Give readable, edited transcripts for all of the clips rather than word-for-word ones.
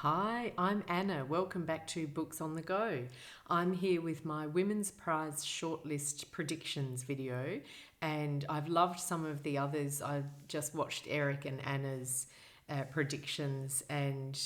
Hi, I'm Anna. Welcome back to Books on the Go. I'm here with my Women's Prize Shortlist predictions video, and I've loved some of the others. I've just watched Eric and Anna's predictions and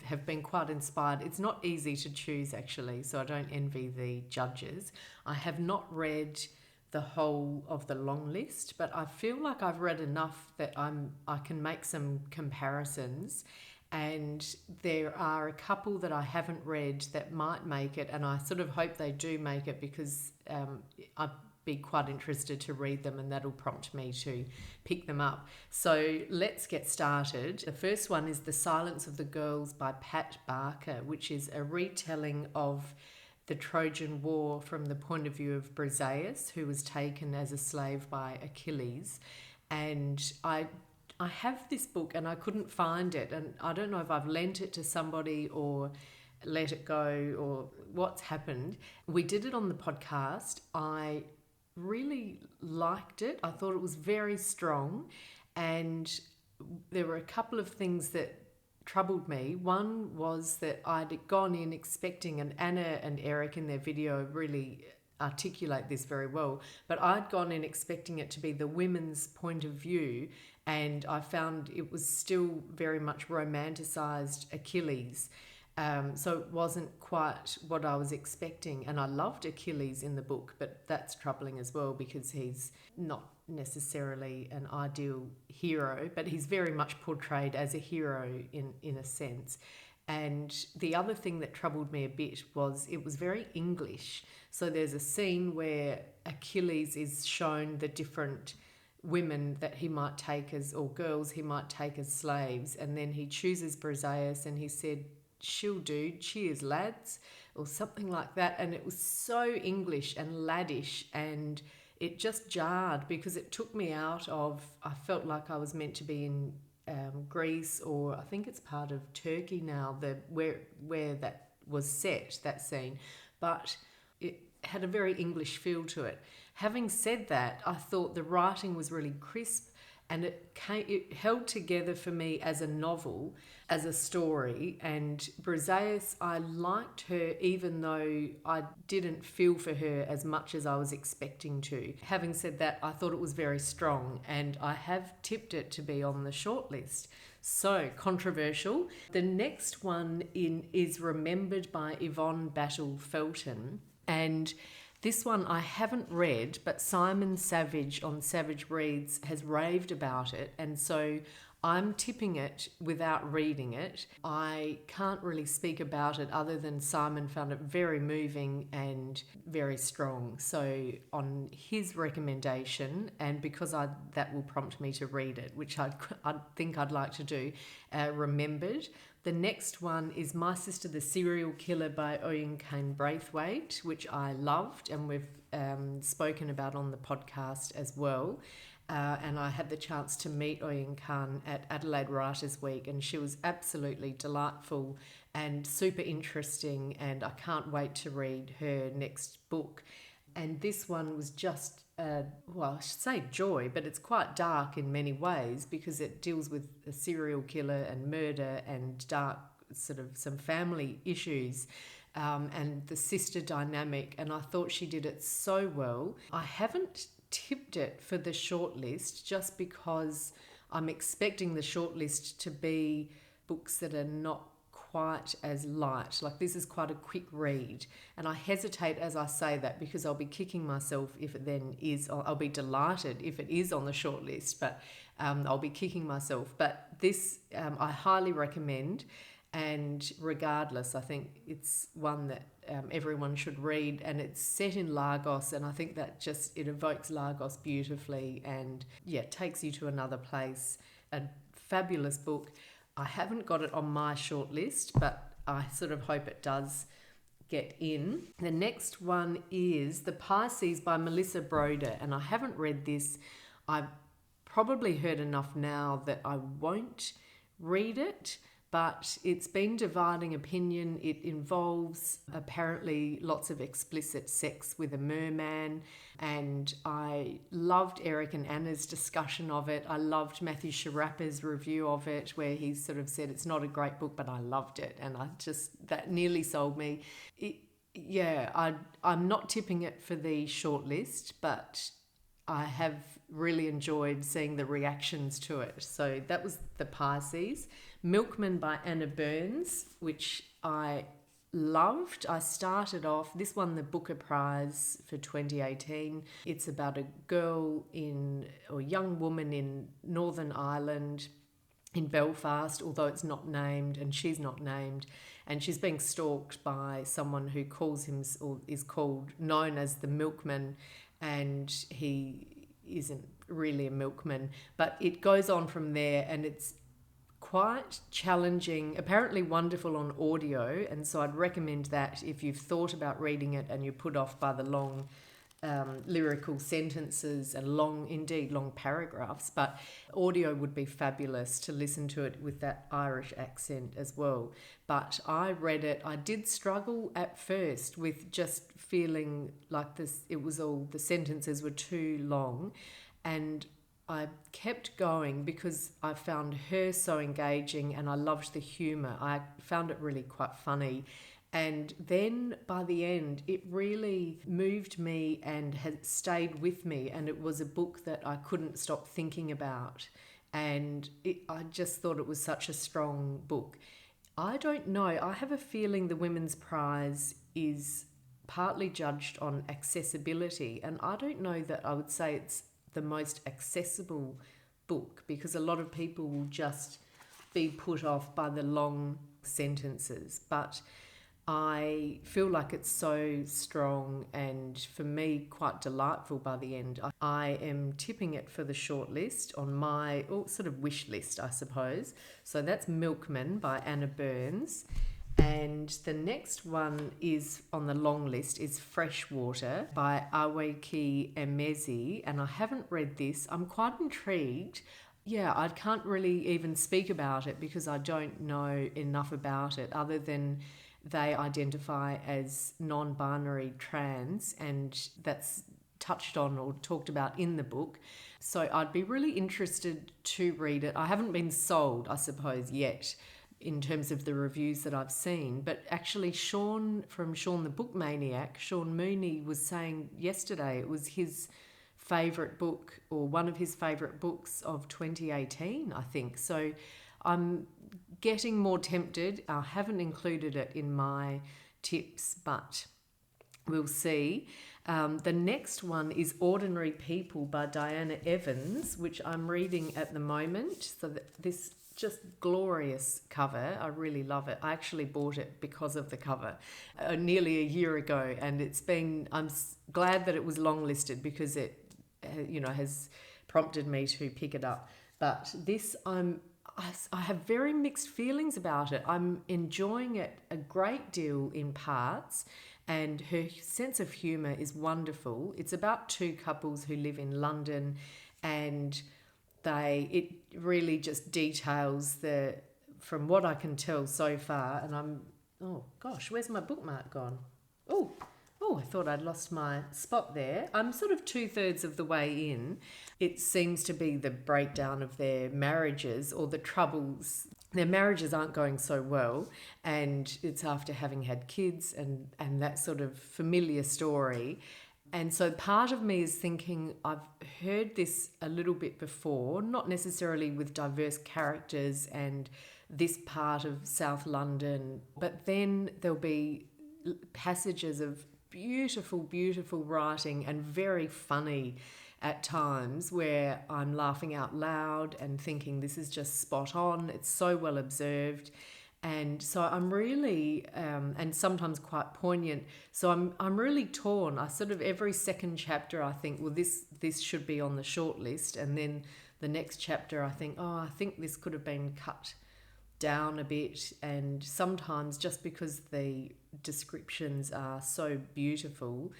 have been quite inspired. It's not easy to choose actually, so I don't envy the judges. I have not read the whole of the long list, but I feel like I've read enough that I can make some comparisons. And there are a couple that I haven't read that might make it, and I sort of hope they do make it because I'd be quite interested to read them, and that'll prompt me to pick them up. So let's get started. The first one is The Silence of the Girls by Pat Barker, which is a retelling of the Trojan War from the point of view of Briseis, who was taken as a slave by Achilles. And I have this book and I couldn't find it, and I don't know if I've lent it to somebody or let it go or what's happened. We did it on the podcast. I really liked it. I thought it was very strong, and there were a couple of things that troubled me. One was that I'd gone in expecting, and Anna and Eric in their video really articulate this very well, but I'd gone in expecting it to be the women's point of view, and I found it was still very much romanticised Achilles. So it wasn't quite what I was expecting, and I loved Achilles in the book, but that's troubling as well because he's not necessarily an ideal hero, but he's very much portrayed as a hero in a sense. And the other thing that troubled me a bit was it was very English. So there's a scene where Achilles is shown the different women that he might take as, or girls he might take as slaves, and then he chooses Briseis and he said, "She'll do, cheers lads," or something like that. And it was so English and laddish, and it just jarred because it took me out of, I felt like I was meant to be in Greece, or I think it's part of Turkey now, where that was set, that scene, but it had a very English feel to it. Having said that, I thought the writing was really crisp, and it held together for me as a novel, as a story. And Briseis, I liked her even though I didn't feel for her as much as I was expecting to. Having said that, I thought it was very strong, and I have tipped it to be on the shortlist. So controversial. The next one is Remembered by Yvonne Battle-Felton, and this one I haven't read, but Simon Savage on Savage Reads has raved about it, and so I'm tipping it without reading it. I can't really speak about it other than Simon found it very moving and very strong. So on his recommendation, and because that will prompt me to read it, which I think I'd like to do, Remembered. The next one is My Sister the Serial Killer by Oyinkan Braithwaite, which I loved, and we've spoken about on the podcast as well. And I had the chance to meet Oyinkan at Adelaide Writers Week, and she was absolutely delightful and super interesting, and I can't wait to read her next book. And this one was just, I should say joy, but it's quite dark in many ways because it deals with a serial killer and murder and dark sort of some family issues and the sister dynamic, and I thought she did it so well. I haven't tipped it for the shortlist just because I'm expecting the shortlist to be books that are not quite as light. Like, this is quite a quick read, and I hesitate as I say that because I'll be kicking myself if it then is. I'll be delighted if it is on the shortlist, but I'll be kicking myself. But this I highly recommend, and regardless, I think it's one that everyone should read, and it's set in Lagos, and I think that just, it evokes Lagos beautifully, and it takes you to another place. A fabulous book. I haven't got it on my shortlist, but I sort of hope it does get in. The next one is The Pisces by Melissa Broder, and I haven't read this. I've probably heard enough now that I won't read it, but it's been dividing opinion. It involves apparently lots of explicit sex with a merman, and I loved Eric and Anna's discussion of it. I loved Matthew Sharappa's review of it, where he sort of said it's not a great book, but I loved it, and that nearly sold me. I'm not tipping it for the shortlist, but I have really enjoyed seeing the reactions to it. So that was the Pisces. Milkman by Anna Burns, which I loved. I started off, this won the Booker Prize for 2018. It's about a young woman in Northern Ireland, in Belfast, although it's not named, and she's not named, and she's being stalked by someone who is known as the Milkman, and he isn't really a milkman. But it goes on from there, and it's quite challenging, apparently wonderful on audio, and so I'd recommend that if you've thought about reading it and you're put off by the long lyrical sentences and long paragraphs, but audio would be fabulous to listen to it with that Irish accent as well. But I read it, I did struggle at first with just feeling like the sentences were too long, and I kept going because I found her so engaging and I loved the humour. I found it really quite funny. And then by the end, it really moved me and had stayed with me. And it was a book that I couldn't stop thinking about. And I just thought it was such a strong book. I don't know. I have a feeling the Women's Prize is partly judged on accessibility. And I don't know that I would say it's the most accessible book, because a lot of people will just be put off by the long sentences. But I feel like it's so strong and, for me, quite delightful by the end. I am tipping it for the shortlist on my sort of wish list, I suppose. So that's Milkman by Anna Burns. And the next one is on the long list is Freshwater by Akwaeke Emezi. And I haven't read this. I'm quite intrigued. Yeah, I can't really even speak about it because I don't know enough about it, other than they identify as non-binary trans, and that's touched on or talked about in the book. So I'd be really interested to read it. I haven't been sold, I suppose, yet in terms of the reviews that I've seen. But actually Sean from Sean the Book Maniac, Sean Mooney, was saying yesterday it was his favourite book, or one of his favourite books of 2018, I think. So I'm getting more tempted. I haven't included it in my tips, but we'll see. The next one is Ordinary People by Diana Evans, which I'm reading at the moment. So this just glorious cover. I really love it. I actually bought it because of the cover nearly a year ago, and I'm glad that it was longlisted because it has prompted me to pick it up. But this I have very mixed feelings about it. I'm enjoying it a great deal in parts, and her sense of humour is wonderful. It's about two couples who live in London, and it really just details from what I can tell so far, and oh gosh, where's my bookmark gone? Oh, I thought I'd lost my spot there. I'm sort of 2/3 of the way in. It seems to be the breakdown of their marriages, or the troubles. Their marriages aren't going so well, and it's after having had kids and that sort of familiar story. And so part of me is thinking, I've heard this a little bit before, not necessarily with diverse characters and this part of South London, but then there'll be passages of beautiful, beautiful writing and very funny at times where I'm laughing out loud and thinking this is just spot on. It's so well observed. And so I'm really, and sometimes quite poignant. So I'm really torn. I sort of, every second chapter I think, well, this should be on the shortlist. And then the next chapter I think, I think this could have been cut down a bit. And sometimes just because the descriptions are so beautiful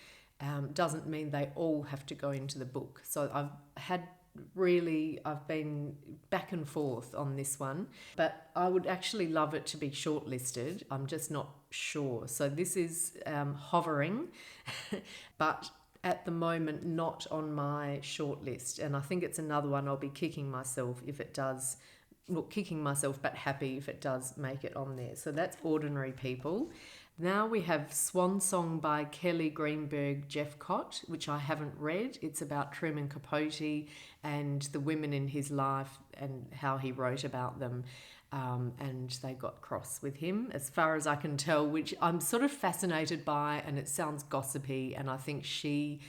doesn't mean they all have to go into the book. So I've had really, I've been back and forth on this one, but I would actually love it to be shortlisted. I'm just not sure. So this is hovering, but at the moment not on my shortlist. And I think it's another one I'll be kicking myself if it does. Not kicking myself, but happy if it does make it on there. So that's Ordinary People. Now we have Swan Song by Kelleigh Greenberg-Jephcott, which I haven't read. It's about Truman Capote and the women in his life and how he wrote about them. And they got cross with him, as far as I can tell, which I'm sort of fascinated by, and it sounds gossipy, and I think she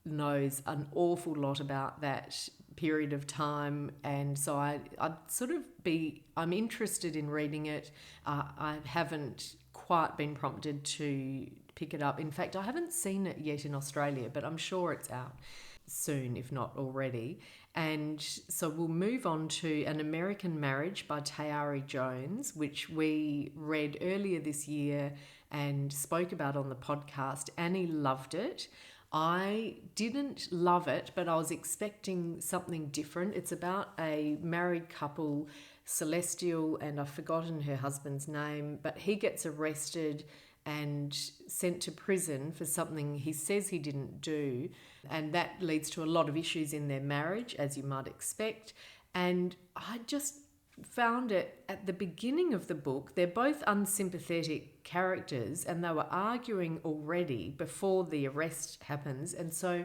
knows an awful lot about that period of time, and so I'm interested in reading it. I haven't quite been prompted to pick it up. In fact, I haven't seen it yet in Australia, but I'm sure it's out soon, if not already. And so we'll move on to An American Marriage by Tayari Jones, which we read earlier this year and spoke about on the podcast. Annie loved it. I didn't love it, but I was expecting something different. It's about a married couple, Celestial, and I've forgotten her husband's name, but he gets arrested and sent to prison for something he says he didn't do. And that leads to a lot of issues in their marriage, as you might expect. And I just found it at the beginning of the book, they're both unsympathetic characters and they were arguing already before the arrest happens. And so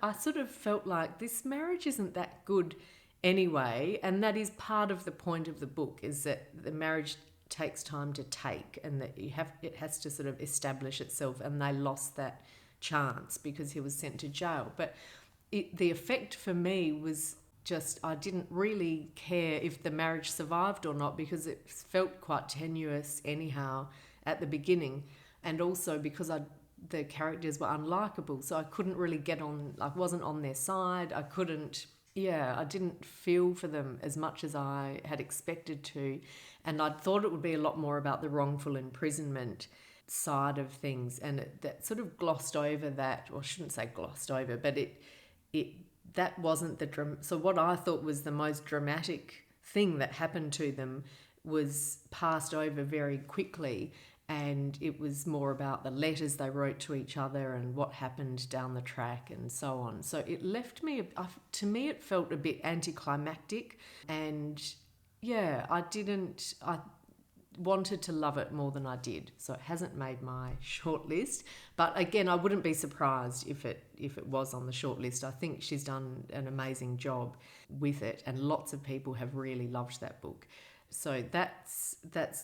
I sort of felt like this marriage isn't that good anyway. And that is part of the point of the book, is that the marriage takes time to take, and that it has to sort of establish itself, and they lost that chance because he was sent to jail. But the effect for me was just, I didn't really care if the marriage survived or not, because it felt quite tenuous anyhow at the beginning, and also because the characters were unlikable, so I couldn't really get on, I wasn't on their side. I didn't feel for them as much as I had expected to, and I thought it would be a lot more about the wrongful imprisonment side of things, and that sort of glossed over that, or I shouldn't say glossed over, but that wasn't so what I thought was the most dramatic thing that happened to them was passed over very quickly, and it was more about the letters they wrote to each other and what happened down the track and so on. So it left me, to me it felt a bit anticlimactic, and I wanted to love it more than I did, so it hasn't made my shortlist. But again, I wouldn't be surprised if it was on the shortlist. I think she's done an amazing job with it, and lots of people have really loved that book. So that's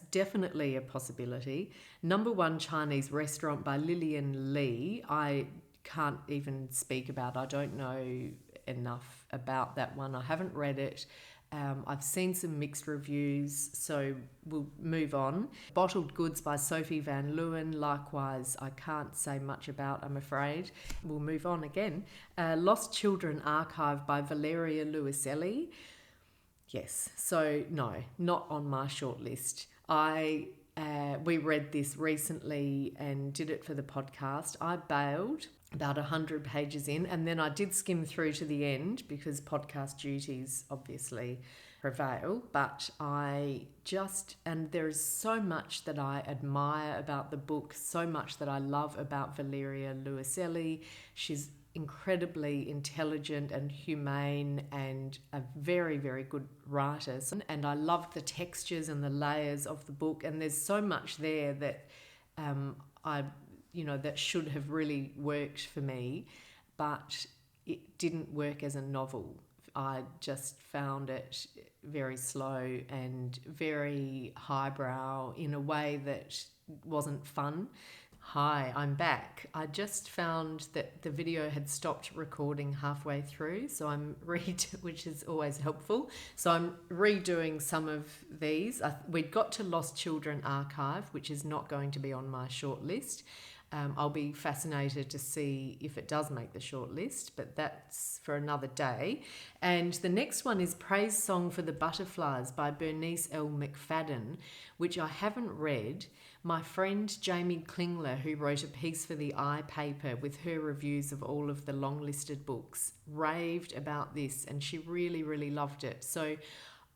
definitely a possibility. Number One Chinese Restaurant by Lilian Lee, I can't even speak about. I don't know enough about that one. I haven't read it. I've seen some mixed reviews, so we'll move on. Bottled Goods by Sophie van Leeuwen, likewise, I can't say much about, I'm afraid. We'll move on again. Lost Children Archive by Valeria Luiselli. Yes, so no, not on my shortlist. We read this recently and did it for the podcast. I bailed about 100 pages in, and then I did skim through to the end because podcast duties obviously prevail, but and there is so much that I admire about the book, so much that I love about Valeria Luiselli. She's incredibly intelligent and humane and a very, very good writer. And I loved the textures and the layers of the book, and there's so much there that that should have really worked for me, but it didn't work as a novel. I just found it very slow and very highbrow in a way that wasn't fun. Hi, I'm back. I just found that the video had stopped recording halfway through, so which is always helpful. So I'm redoing some of these. We'd got to Lost Children Archive, which is not going to be on my shortlist. I'll be fascinated to see if it does make the shortlist, but that's for another day. And the next one is Praise Song for the Butterflies by Bernice McFadden, which I haven't read. My friend Jamie Klingler, who wrote a piece for the I paper with her reviews of all of the long-listed books, raved about this, and she really, really loved it. So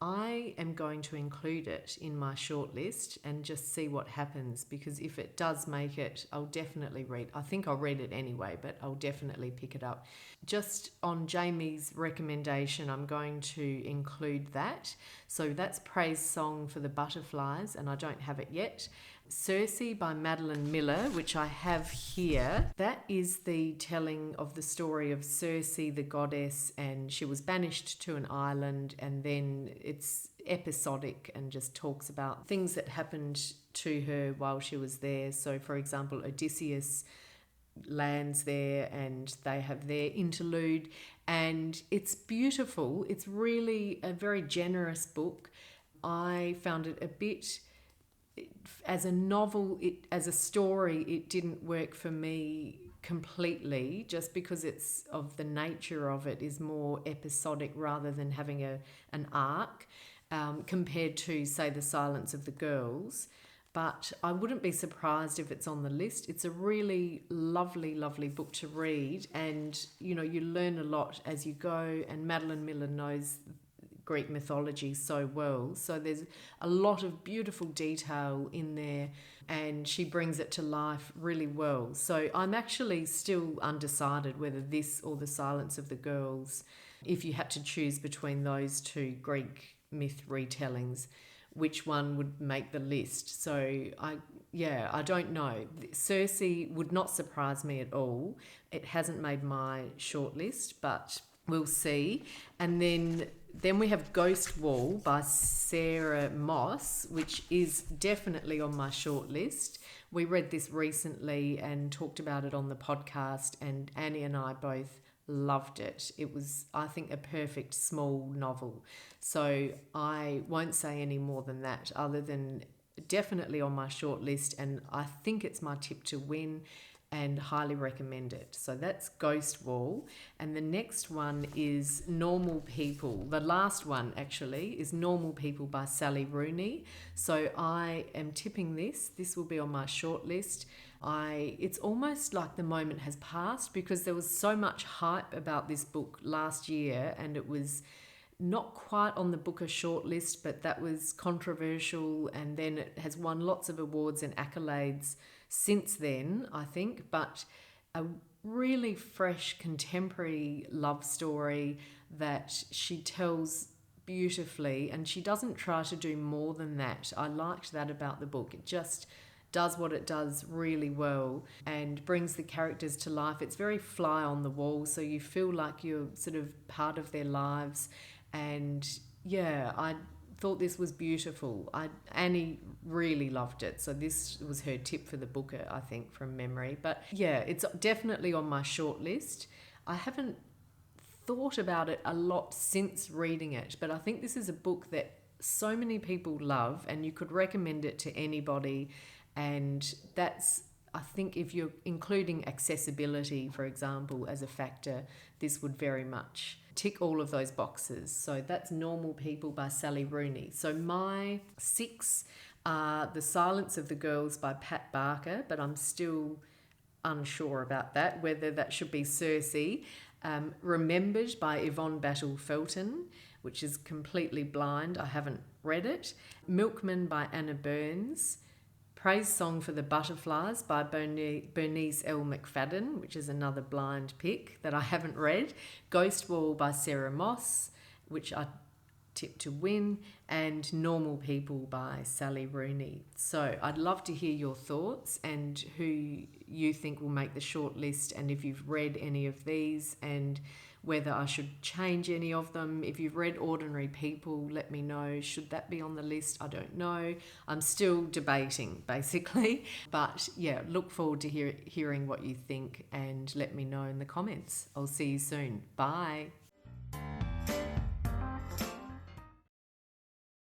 I am going to include it in my shortlist and just see what happens, because if it does make it, I'll definitely read. I think I'll read it anyway, but I'll definitely pick it up. Just on Jamie's recommendation, I'm going to include that. So that's Praise Song for the Butterflies, and I don't have it yet. Circe by Madeline Miller, which I have here. That is the telling of the story of Circe, the goddess, and she was banished to an island, and then it's episodic and just talks about things that happened to her while she was there. So, for example, Odysseus lands there and they have their interlude, and it's beautiful. It's really a very generous book. I found it a bit... as a novel, as a story, it didn't work for me completely, just because it's of the nature of it is more episodic rather than having an arc, compared to, say, The Silence of the Girls. But I wouldn't be surprised if it's on the list. It's a really lovely, lovely book to read, and you learn a lot as you go, and Madeline Miller knows Greek mythology so well. So there's a lot of beautiful detail in there, and she brings it to life really well. So I'm actually still undecided whether this or The Silence of the Girls, if you had to choose between those two Greek myth retellings, which one would make the list. So I don't know. Circe would not surprise me at all. It hasn't made my shortlist, but we'll see. And then we have Ghost Wall by Sarah Moss, which is definitely on my shortlist. We read this recently and talked about it on the podcast, and Annie and I both loved it. It was, I think, a perfect small novel. So I won't say any more than that, other than definitely on my shortlist, and I think it's my tip to win, and highly recommend it. So that's Ghost Wall. And the next one is Normal People. The last one, actually, is Normal People by Sally Rooney. So I am tipping this. This will be on my shortlist. It's almost like the moment has passed, because there was so much hype about this book last year, and it was not quite on the Booker shortlist, but that was controversial, and then it has won lots of awards and accolades since then, I think. But a really fresh contemporary love story that she tells beautifully, and she doesn't try to do more than that. I liked that about the book. It just does what it does really well and brings the characters to life. It's very fly on the wall, so you feel like you're sort of part of their lives. And yeah, I thought this was beautiful. Annie really loved it, so this was her tip for the Booker, I think, from memory. But yeah, it's definitely on my shortlist. I haven't thought about it a lot since reading it, but I think this is a book that so many people love, and you could recommend it to anybody. And that's, I think, if you're including accessibility, for example, as a factor, this would very much tick all of those boxes. So that's Normal People by Sally Rooney. So my 6 are The Silence of the Girls by Pat Barker, but I'm still unsure about that, whether that should be Circe. Remembered by Yvonne Battle-Felton, which is completely blind. I haven't read it. Milkman by Anna Burns. Praise Song for the Butterflies by Bernice McFadden, which is another blind pick that I haven't read. Ghost Wall by Sarah Moss, which I tipped to win. And Normal People by Sally Rooney. So I'd love to hear your thoughts and who you think will make the shortlist, and if you've read any of these, and whether I should change any of them. If you've read Ordinary People, let me know. Should that be on the list? I don't know. I'm still debating, basically. But yeah, look forward to hearing what you think, and let me know in the comments. I'll see you soon. Bye.